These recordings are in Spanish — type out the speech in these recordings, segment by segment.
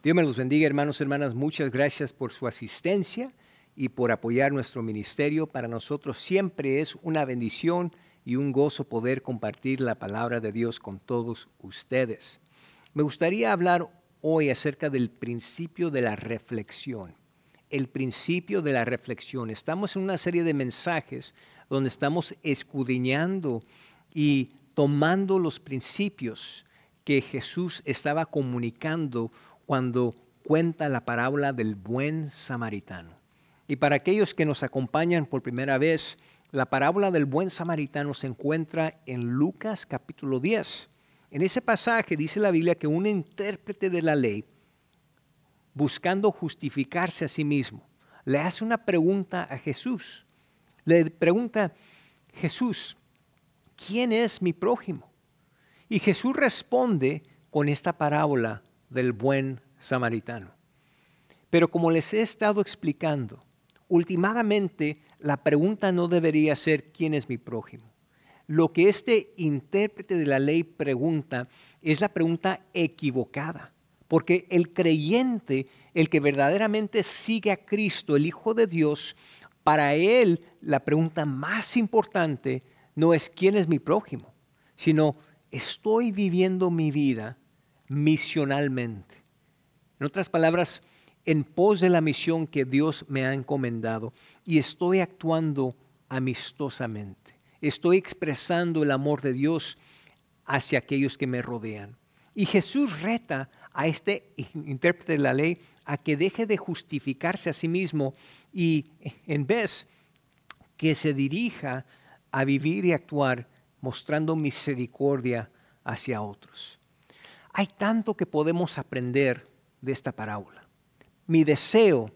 Dios me los bendiga, hermanos y hermanas. Muchas gracias por su asistencia y por apoyar nuestro ministerio. Para nosotros siempre es una bendición y un gozo poder compartir la palabra de Dios con todos ustedes. Me gustaría hablar hoy acerca del principio de la reflexión. El principio de la reflexión. Estamos en una serie de mensajes donde estamos escudriñando y tomando los principios que Jesús estaba comunicando cuando cuenta la parábola del buen samaritano. Y para aquellos que nos acompañan por primera vez, la parábola del buen samaritano se encuentra en Lucas capítulo 10. En ese pasaje dice la Biblia que un intérprete de la ley, buscando justificarse a sí mismo, le hace una pregunta a Jesús. Le pregunta, Jesús, ¿quién es mi prójimo? Y Jesús responde con esta parábola del buen samaritano. Pero como les he estado explicando, últimamente la pregunta no debería ser ¿quién es mi prójimo? Lo que este intérprete de la ley pregunta es la pregunta equivocada. Porque el creyente, el que verdaderamente sigue a Cristo, el Hijo de Dios, para él la pregunta más importante no es ¿quién es mi prójimo? Sino ¿estoy viviendo mi vida misionalmente? En otras palabras, en pos de la misión que Dios me ha encomendado y estoy actuando amistosamente. Estoy expresando el amor de Dios hacia aquellos que me rodean. Y Jesús reta a este intérprete de la ley a que deje de justificarse a sí mismo y en vez que se dirija a vivir y actuar mostrando misericordia hacia otros. Hay tanto que podemos aprender de esta parábola. Mi deseo,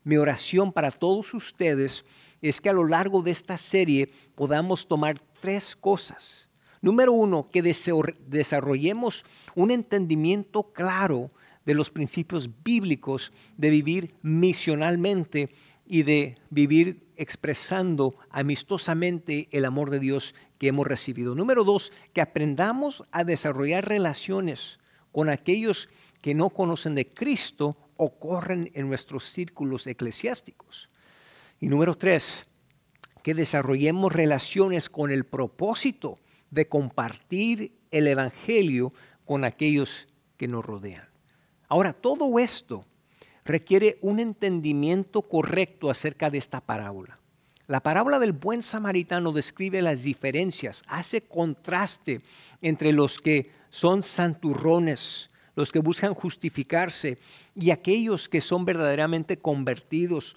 mi oración para todos ustedes es que a lo largo de esta serie podamos tomar tres cosas. Número uno, que desarrollemos un entendimiento claro de los principios bíblicos de vivir misionalmente y de vivir expresando amistosamente el amor de Dios que hemos recibido. Número dos, que aprendamos a desarrollar relaciones con aquellos que no conocen de Cristo o corren en nuestros círculos eclesiásticos. Y número tres, que desarrollemos relaciones con el propósito de compartir el evangelio con aquellos que nos rodean. Ahora, todo esto requiere un entendimiento correcto acerca de esta parábola. La parábola del buen samaritano describe las diferencias, hace contraste entre los que son santurrones, los que buscan justificarse y aquellos que son verdaderamente convertidos,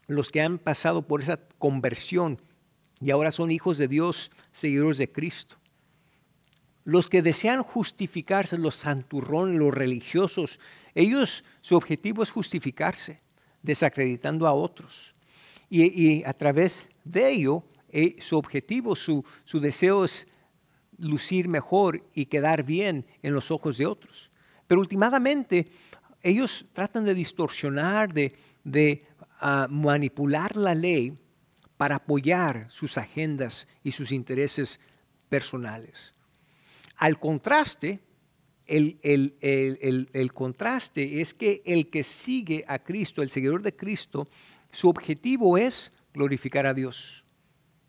los que han pasado por esa conversión y ahora son hijos de Dios, seguidores de Cristo. Los que desean justificarse, los santurrones, los religiosos, ellos, su objetivo es justificarse, desacreditando a otros. Y a través de ello, su objetivo, su deseo es lucir mejor y quedar bien en los ojos de otros. Pero últimamente, ellos tratan de distorsionar, de manipular la ley para apoyar sus agendas y sus intereses personales. Al contraste, el contraste es que el que sigue a Cristo, el seguidor de Cristo, su objetivo es glorificar a Dios,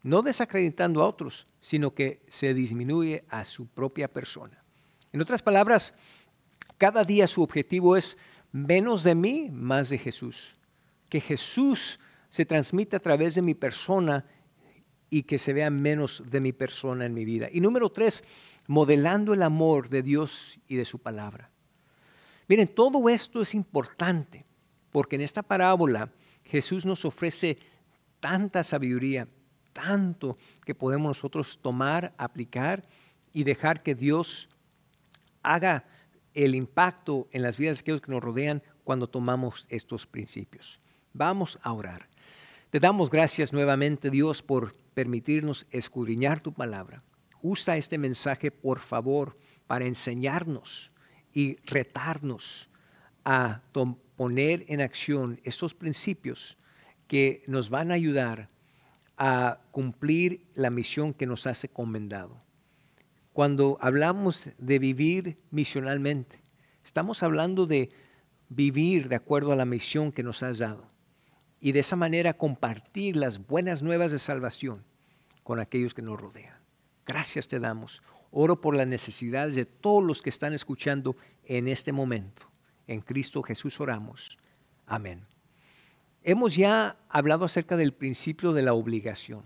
no desacreditando a otros, sino que se disminuye a su propia persona. En otras palabras, cada día su objetivo es menos de mí, más de Jesús. Que Jesús se transmita a través de mi persona y que se vea menos de mi persona en mi vida. Y número tres, modelando el amor de Dios y de su palabra. Miren, todo esto es importante porque en esta parábola Jesús nos ofrece tanta sabiduría, tanto que podemos nosotros tomar, aplicar y dejar que Dios haga el impacto en las vidas de aquellos que nos rodean cuando tomamos estos principios. Vamos a orar. Te damos gracias nuevamente, Dios, por permitirnos escudriñar tu palabra. Usa este mensaje, por favor, para enseñarnos y retarnos a poner en acción estos principios que nos van a ayudar a cumplir la misión que nos has encomendado. Cuando hablamos de vivir misionalmente, estamos hablando de vivir de acuerdo a la misión que nos has dado y de esa manera compartir las buenas nuevas de salvación con aquellos que nos rodean. Gracias te damos. Oro por las necesidades de todos los que están escuchando en este momento. En Cristo Jesús oramos. Amén. Hemos ya hablado acerca del principio de la obligación.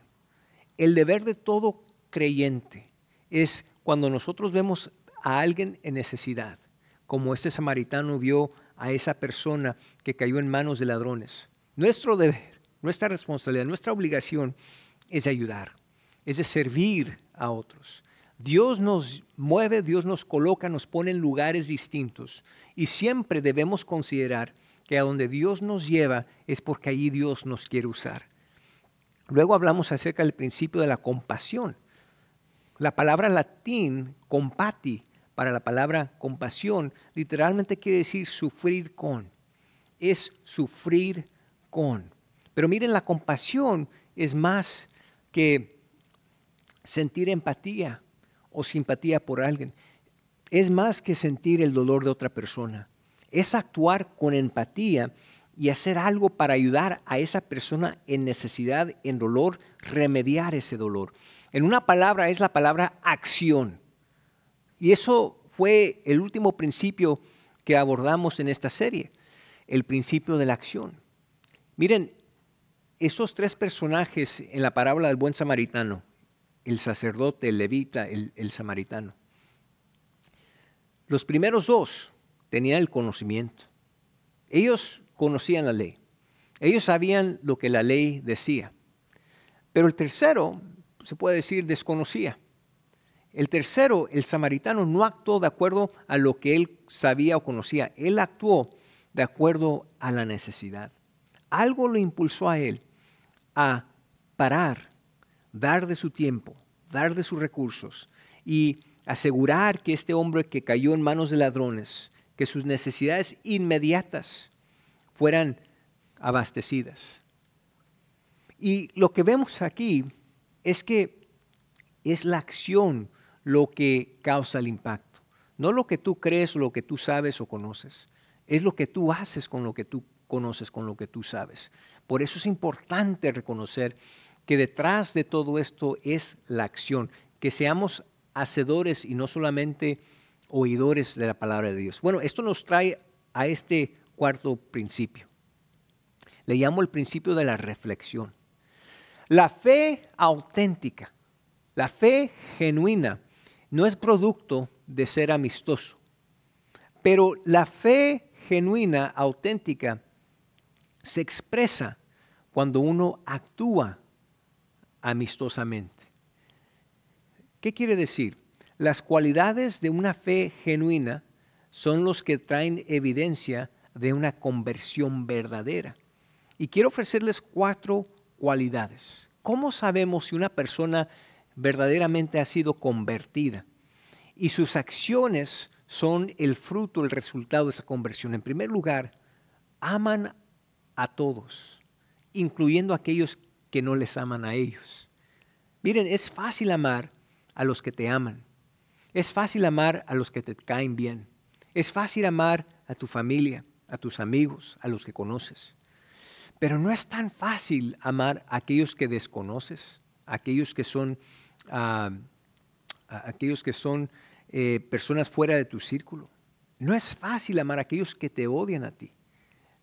El deber de todo creyente es cuando nosotros vemos a alguien en necesidad, como este samaritano vio a esa persona que cayó en manos de ladrones. Nuestro deber, nuestra responsabilidad, nuestra obligación es de ayudar, es de servir a otros. Dios nos mueve, Dios nos coloca, nos pone en lugares distintos y siempre debemos considerar que a donde Dios nos lleva es porque allí Dios nos quiere usar. Luego hablamos acerca del principio de la compasión. La palabra latín, compati, para la palabra compasión, literalmente quiere decir sufrir con. Es sufrir con. Pero miren, la compasión es más que sentir empatía o simpatía por alguien. Es más que sentir el dolor de otra persona. Es actuar con empatía y hacer algo para ayudar a esa persona en necesidad, en dolor, remediar ese dolor. En una palabra es la palabra acción. Y eso fue el último principio que abordamos en esta serie, el principio de la acción. Miren, esos tres personajes en la parábola del buen samaritano, el sacerdote, el levita, el samaritano. Los primeros dos tenían el conocimiento. Ellos conocían la ley. Ellos sabían lo que la ley decía. Pero el tercero, se puede decir, desconocía. El tercero, el samaritano, no actuó de acuerdo a lo que él sabía o conocía. Él actuó de acuerdo a la necesidad. Algo lo impulsó a él a parar, dar de su tiempo, dar de sus recursos y asegurar que este hombre que cayó en manos de ladrones, que sus necesidades inmediatas fueran abastecidas. Y lo que vemos aquí es que es la acción lo que causa el impacto. No lo que tú crees o lo que tú sabes o conoces. Es lo que tú haces con lo que tú conoces, con lo que tú sabes. Por eso es importante reconocer que detrás de todo esto es la acción. Que seamos hacedores y no solamente oidores de la palabra de Dios. Bueno, esto nos trae a este cuarto principio. Le llamo el principio de la reflexión. La fe auténtica, la fe genuina, no es producto de ser amistoso. Pero la fe genuina, auténtica, se expresa cuando uno actúa amistosamente. ¿Qué quiere decir? Las cualidades de una fe genuina son los que traen evidencia de una conversión verdadera. Y quiero ofrecerles 4 cualidades. ¿Cómo sabemos si una persona verdaderamente ha sido convertida? Y sus acciones son el fruto, el resultado de esa conversión. En primer lugar, aman a todos, incluyendo a aquellos que no les aman a ellos. Miren, es fácil amar a los que te aman. Es fácil amar a los que te caen bien. Es fácil amar a tu familia, a tus amigos, a los que conoces. Pero no es tan fácil amar a aquellos que desconoces, a aquellos que son, personas fuera de tu círculo. No es fácil amar a aquellos que te odian a ti,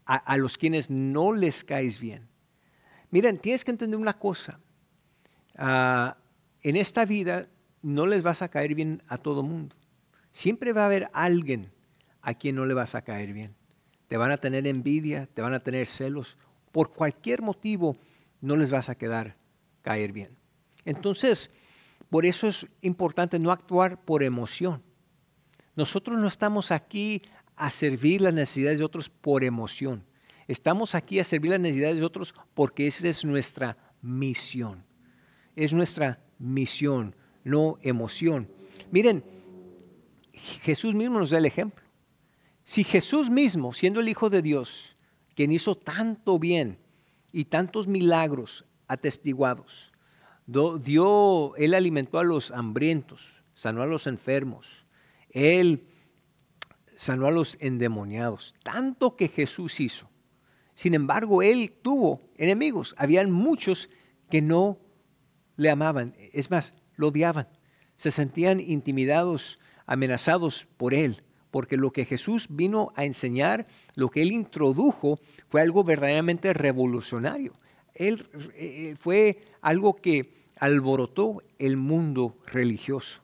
a los quienes no les caes bien. Miren, tienes que entender una cosa. En esta vida no les vas a caer bien a todo mundo. Siempre va a haber alguien a quien no le vas a caer bien. Te van a tener envidia, te van a tener celos. Por cualquier motivo no les vas a caer bien. Entonces, por eso es importante no actuar por emoción. Nosotros no estamos aquí a servir las necesidades de otros por emoción. Estamos aquí a servir las necesidades de otros porque esa es nuestra misión. Es nuestra misión, no emoción. Miren, Jesús mismo nos da el ejemplo. Si Jesús mismo, siendo el Hijo de Dios, quien hizo tanto bien y tantos milagros atestiguados, Él alimentó a los hambrientos, sanó a los enfermos, Él sanó a los endemoniados, tanto que Jesús hizo. Sin embargo, él tuvo enemigos. Habían muchos que no le amaban, es más, lo odiaban. Se sentían intimidados, amenazados por él, porque lo que Jesús vino a enseñar, lo que él introdujo, fue algo verdaderamente revolucionario. Fue algo que alborotó el mundo religioso.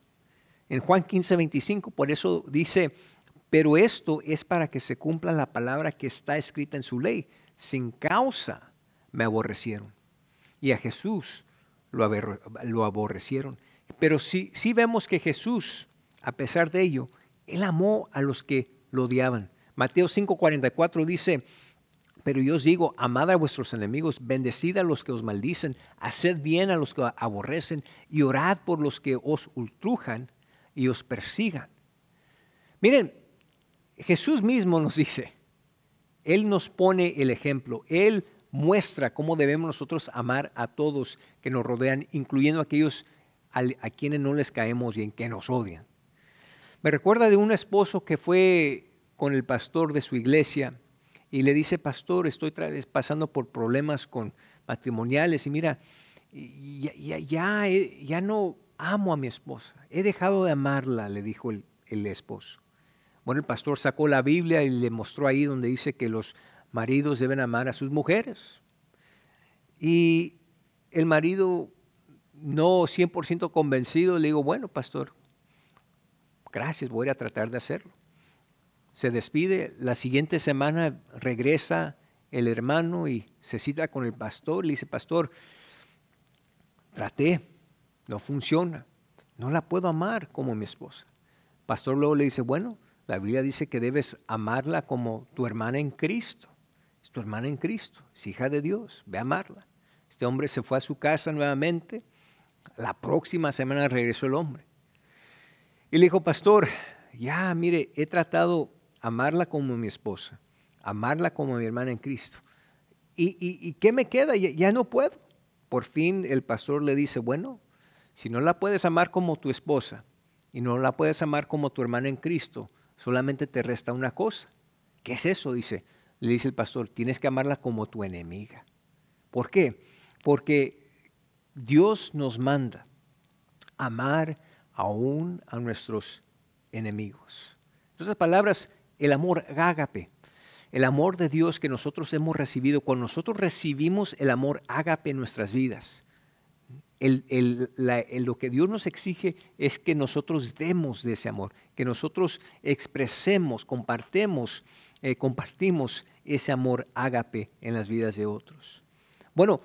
En Juan 15:25, por eso dice, pero esto es para que se cumpla la palabra que está escrita en su ley. Sin causa me aborrecieron. Y a Jesús lo aborrecieron. Pero sí vemos que Jesús, a pesar de ello, él amó a los que lo odiaban. Mateo 5:44 dice, pero yo os digo, amad a vuestros enemigos, bendecid a los que os maldicen, haced bien a los que aborrecen y orad por los que os ultrujan y os persigan. Miren, Jesús mismo nos dice, Él nos pone el ejemplo, Él muestra cómo debemos nosotros amar a todos que nos rodean, incluyendo a aquellos a quienes no les caemos bien, que nos odian. Me recuerda de un esposo que fue con el pastor de su iglesia y le dice, pastor, estoy pasando por problemas matrimoniales y mira, ya no amo a mi esposa, he dejado de amarla, le dijo el esposo. Bueno, el pastor sacó la Biblia y le mostró ahí donde dice que los maridos deben amar a sus mujeres. Y el marido, no 100% convencido, le digo, bueno, pastor, gracias, voy a tratar de hacerlo. Se despide, la siguiente semana regresa el hermano y se cita con el pastor. Le dice, pastor, traté, no funciona, no la puedo amar como mi esposa. El pastor luego le dice, bueno, la Biblia dice que debes amarla como tu hermana en Cristo. Es tu hermana en Cristo, es hija de Dios, ve a amarla. Este hombre se fue a su casa nuevamente. La próxima semana regresó el hombre. Y le dijo, pastor, ya mire, he tratado amarla como mi esposa, amarla como mi hermana en Cristo. ¿Y qué me queda? Ya no puedo. Por fin el pastor le dice, bueno, si no la puedes amar como tu esposa y no la puedes amar como tu hermana en Cristo, solamente te resta una cosa. ¿Qué es eso? Le dice el pastor, tienes que amarla como tu enemiga. ¿Por qué? Porque Dios nos manda amar aún a nuestros enemigos. En otras palabras, el amor ágape, el amor de Dios que nosotros hemos recibido, cuando nosotros recibimos el amor ágape en nuestras vidas, lo que Dios nos exige es que nosotros demos de ese amor, que nosotros expresemos, compartimos ese amor ágape en las vidas de otros. Bueno,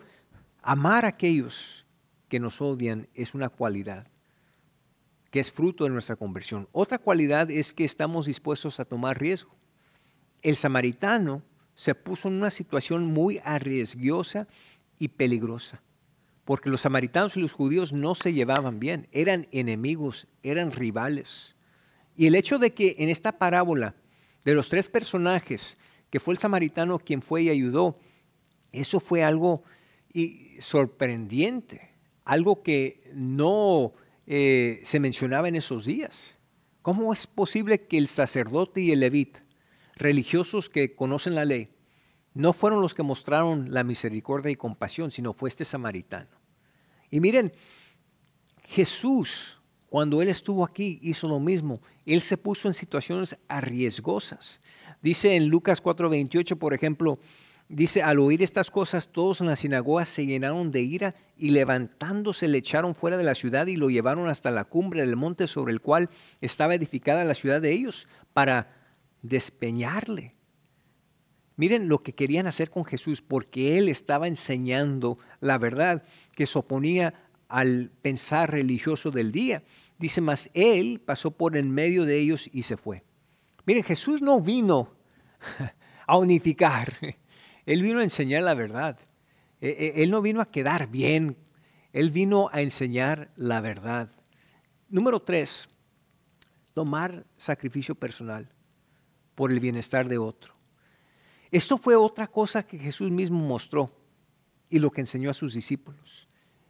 amar a aquellos que nos odian es una cualidad que es fruto de nuestra conversión. Otra cualidad es que estamos dispuestos a tomar riesgo. El samaritano se puso en una situación muy arriesgosa y peligrosa, porque los samaritanos y los judíos no se llevaban bien, eran enemigos, eran rivales. Y el hecho de que en esta parábola de los tres personajes, que fue el samaritano quien fue y ayudó, eso fue algo sorprendente, algo que no se mencionaba en esos días. ¿Cómo es posible que el sacerdote y el levita, religiosos que conocen la ley, no fueron los que mostraron la misericordia y compasión, sino fue este samaritano? Y miren, Jesús, cuando Él estuvo aquí, hizo lo mismo. Él se puso en situaciones arriesgosas. Dice en Lucas 4:28, por ejemplo, dice, al oír estas cosas, todos en la sinagoga se llenaron de ira y levantándose le echaron fuera de la ciudad y lo llevaron hasta la cumbre del monte sobre el cual estaba edificada la ciudad de ellos para despeñarle. Miren lo que querían hacer con Jesús, porque Él estaba enseñando la verdad que se oponía al pensar religioso del día. Dice, mas Él pasó por en medio de ellos y se fue. Miren, Jesús no vino a unificar. Él vino a enseñar la verdad. Él no vino a quedar bien. Él vino a enseñar la verdad. Número 3, tomar sacrificio personal por el bienestar de otro. Esto fue otra cosa que Jesús mismo mostró y lo que enseñó a sus discípulos.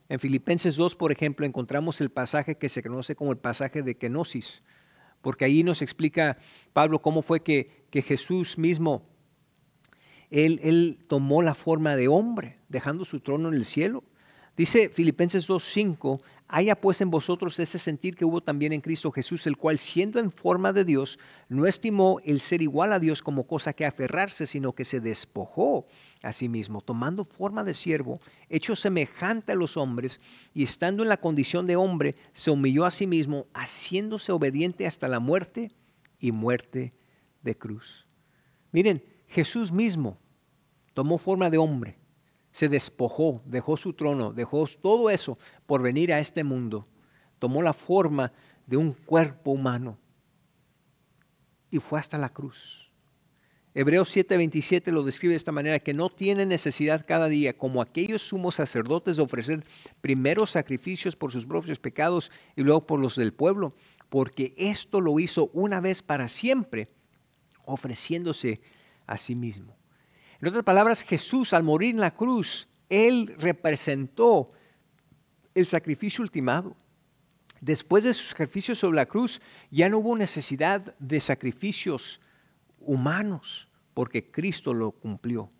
En Filipenses 2, por ejemplo, encontramos el pasaje que se conoce como el pasaje de kenosis. porque ahí nos explica Pablo cómo fue que Jesús mismo, Él tomó la forma de hombre, dejando su trono en el cielo. Dice Filipenses 2:5, haya pues en vosotros ese sentir que hubo también en Cristo Jesús, el cual siendo en forma de Dios, no estimó el ser igual a Dios como cosa que aferrarse, sino que se despojó a sí mismo, tomando forma de siervo, hecho semejante a los hombres, y estando en la condición de hombre, se humilló a sí mismo, haciéndose obediente hasta la muerte y muerte de cruz. Miren, Jesús mismo tomó forma de hombre, se despojó, dejó su trono, dejó todo eso por venir a este mundo. Tomó la forma de un cuerpo humano y fue hasta la cruz. Hebreos 7:27 lo describe de esta manera, que no tiene necesidad cada día, como aquellos sumos sacerdotes, de ofrecer primero sacrificios por sus propios pecados y luego por los del pueblo, porque esto lo hizo una vez para siempre, ofreciéndose a sí mismo. En otras palabras, Jesús al morir en la cruz, Él representó el sacrificio ultimado. Después de su sacrificio sobre la cruz, ya no hubo necesidad de sacrificios humanos, porque Cristo lo cumplió.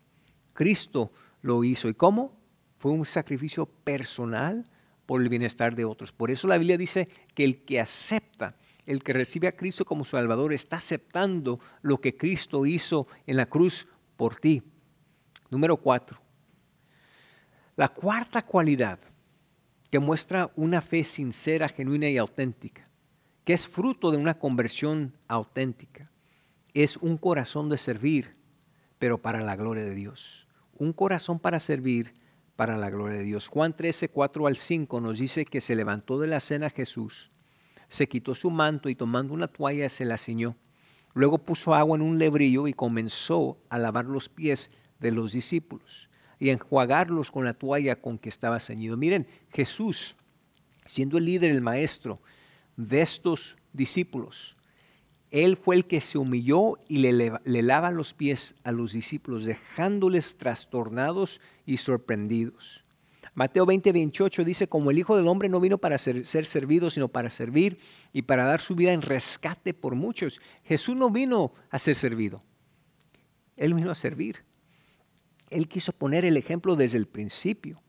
Cristo lo hizo. ¿Y cómo? Fue un sacrificio personal por el bienestar de otros. Por eso la Biblia dice que el que acepta, el que recibe a Cristo como Salvador, está aceptando lo que Cristo hizo en la cruz por ti. Número 4. La cuarta cualidad que muestra una fe sincera, genuina y auténtica, que es fruto de una conversión auténtica, es un corazón de servir, pero para la gloria de Dios. Un corazón para servir para la gloria de Dios. Juan 13, 4-5 nos dice que se levantó de la cena Jesús, se quitó su manto y tomando una toalla se la ciñó. Luego puso agua en un lebrillo y comenzó a lavar los pies de los discípulos y a enjuagarlos con la toalla con que estaba ceñido. Miren, Jesús, siendo el líder, el maestro de estos discípulos, Él fue el que se humilló y le lava los pies a los discípulos, dejándoles trastornados y sorprendidos. Mateo 20:28 dice, como el Hijo del Hombre no vino para ser servido, sino para servir y para dar su vida en rescate por muchos. Jesús no vino a ser servido, Él vino a servir. Él quiso poner el ejemplo desde el principio.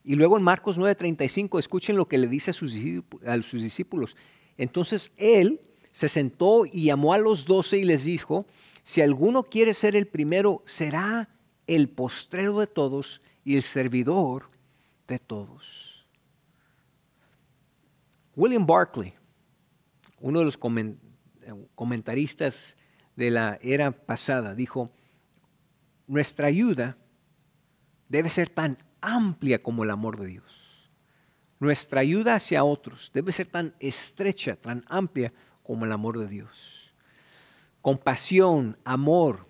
Y luego en Marcos 9:35, escuchen lo que le dice a sus discípulos. Entonces Él se sentó y llamó a los 12 y les dijo, si alguno quiere ser el primero, será el postrero de todos y el servidor de todos. William Barclay, uno de los comentaristas de la era pasada, dijo, nuestra ayuda debe ser tan amplia como el amor de Dios. Nuestra ayuda hacia otros debe ser tan estrecha, tan amplia como el amor de Dios. Compasión, amor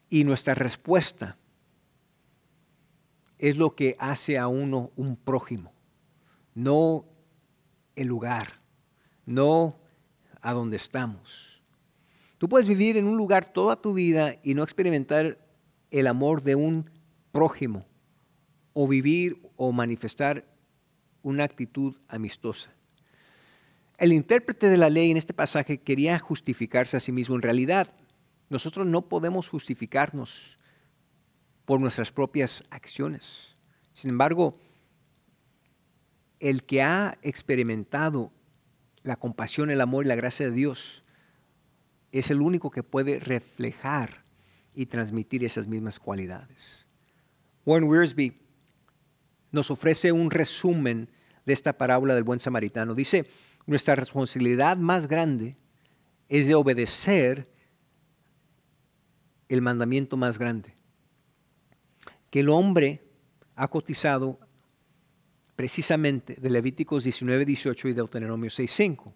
y nuestra respuesta es lo que hace a uno un prójimo, no el lugar, no a donde estamos. Tú puedes vivir en un lugar toda tu vida y no experimentar el amor de un prójimo o vivir o manifestar una actitud amistosa. El intérprete de la ley en este pasaje quería justificarse a sí mismo. En realidad, nosotros no podemos justificarnos por nuestras propias acciones. Sin embargo, el que ha experimentado la compasión, el amor y la gracia de Dios es el único que puede reflejar y transmitir esas mismas cualidades. Warren Wiersbe nos ofrece un resumen de esta parábola del buen samaritano. Dice, nuestra responsabilidad más grande es de obedecer el mandamiento más grande, que el hombre ha cotizado precisamente de Levíticos 19:18 y Deuteronomio 6:5.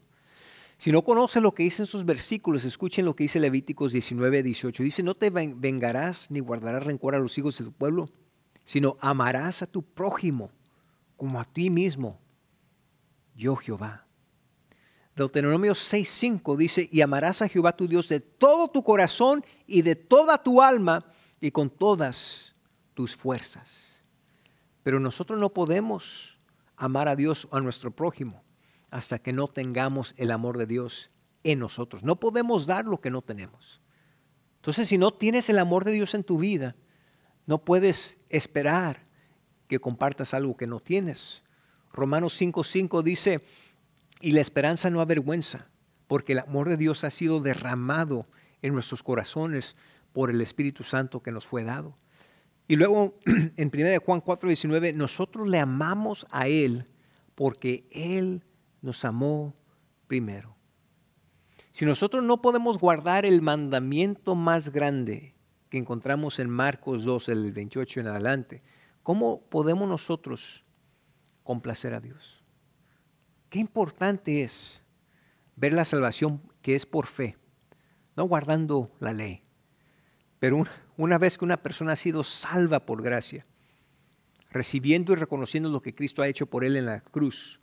Si no conocen lo que dicen esos versículos, escuchen lo que dice Levíticos 19:18. Dice, no te vengarás ni guardarás rencor a los hijos de tu pueblo, sino amarás a tu prójimo como a ti mismo, yo Jehová. Deuteronomio 6:5 dice, y amarás a Jehová tu Dios de todo tu corazón y de toda tu alma y con todas tus fuerzas. Pero nosotros no podemos amar a Dios o a nuestro prójimo hasta que no tengamos el amor de Dios en nosotros. No podemos dar lo que no tenemos. Entonces, si no tienes el amor de Dios en tu vida, no puedes esperar que compartas algo que no tienes. Romanos 5:5 dice, y la esperanza no avergüenza, porque el amor de Dios ha sido derramado en nuestros corazones por el Espíritu Santo que nos fue dado. Y luego en 1 Juan 4:19, nosotros le amamos a Él porque Él nos amó primero. Si nosotros no podemos guardar el mandamiento más grande que encontramos en Marcos 2, el 28 en adelante, ¿cómo podemos nosotros complacer a Dios? Qué importante es ver la salvación que es por fe, no guardando la ley. Pero una vez que una persona ha sido salva por gracia, recibiendo y reconociendo lo que Cristo ha hecho por él en la cruz,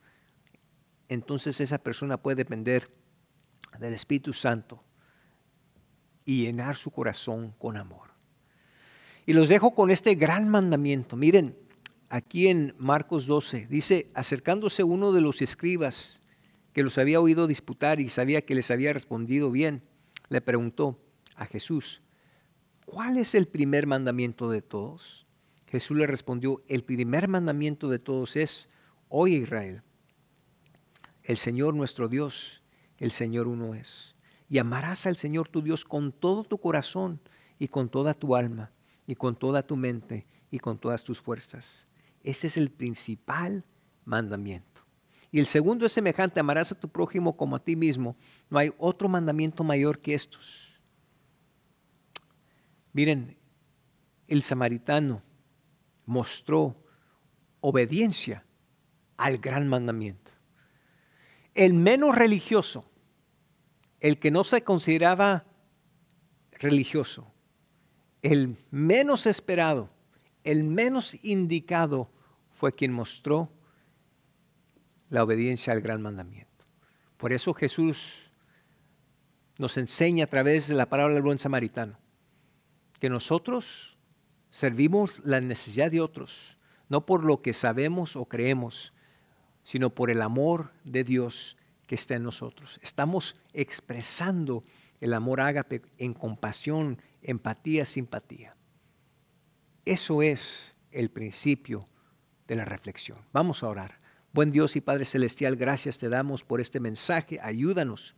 entonces esa persona puede depender del Espíritu Santo y llenar su corazón con amor. Y los dejo con este gran mandamiento. Miren, aquí en Marcos 12, dice, acercándose uno de los escribas que los había oído disputar y sabía que les había respondido bien, le preguntó a Jesús, ¿cuál es el primer mandamiento de todos? Jesús le respondió, el primer mandamiento de todos es, oye Israel, el Señor nuestro Dios, el Señor uno es. Y amarás al Señor tu Dios con todo tu corazón y con toda tu alma y con toda tu mente y con todas tus fuerzas. Ese es el principal mandamiento. Y el segundo es semejante, amarás a tu prójimo como a ti mismo. No hay otro mandamiento mayor que estos. Miren, el samaritano mostró obediencia al gran mandamiento. El menos religioso, el que no se consideraba religioso, el menos esperado, el menos indicado fue quien mostró la obediencia al gran mandamiento. Por eso Jesús nos enseña a través de la parábola del buen samaritano que nosotros servimos la necesidad de otros, no por lo que sabemos o creemos, sino por el amor de Dios que está en nosotros. Estamos expresando el amor ágape en compasión, empatía, simpatía. Eso es el principio de la reflexión. Vamos a orar. Buen Dios y Padre Celestial, gracias te damos por este mensaje. Ayúdanos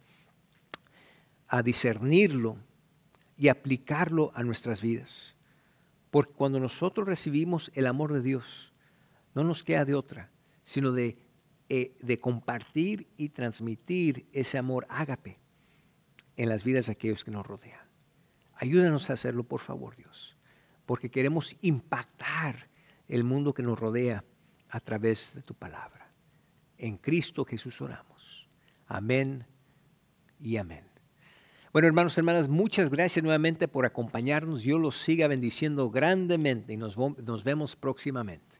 a discernirlo y aplicarlo a nuestras vidas. Porque cuando nosotros recibimos el amor de Dios, no nos queda de otra, sino de compartir y transmitir ese amor ágape en las vidas de aquellos que nos rodean. Ayúdanos a hacerlo, por favor, Dios, porque queremos impactar el mundo que nos rodea a través de tu palabra. En Cristo Jesús oramos. Amén y amén. Bueno, hermanos y hermanas, muchas gracias nuevamente por acompañarnos. Dios los siga bendiciendo grandemente y nos vemos próximamente.